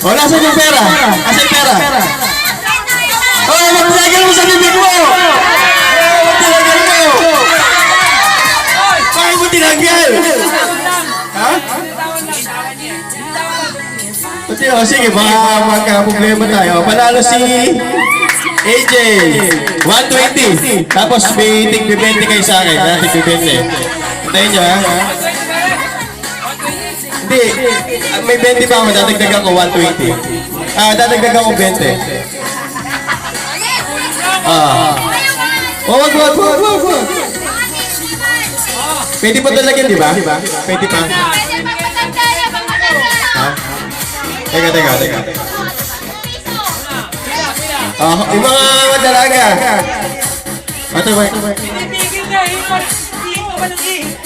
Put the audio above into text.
O, nasan yung pera? Asan yung pera? O, magtinagal mo sa bibig mo! Magtinagal mo! Bakit mo tinagal? Ha? O, sige, baka magka-problema tayo. Panalo si AJ, 120. Tapos may tig-20 kayo sa akin. Tig-20. Hintayin nyo, ha? Hindi. May 20 pa ako. Dadagdagan ko 120. Dadagdagan ko 20. Wag. Pwede pa talaga, di ba? Pwede pa. Ha? Teka. Yung mga dalaga. Ito ba? Pinipigil na, hindi mo malaki.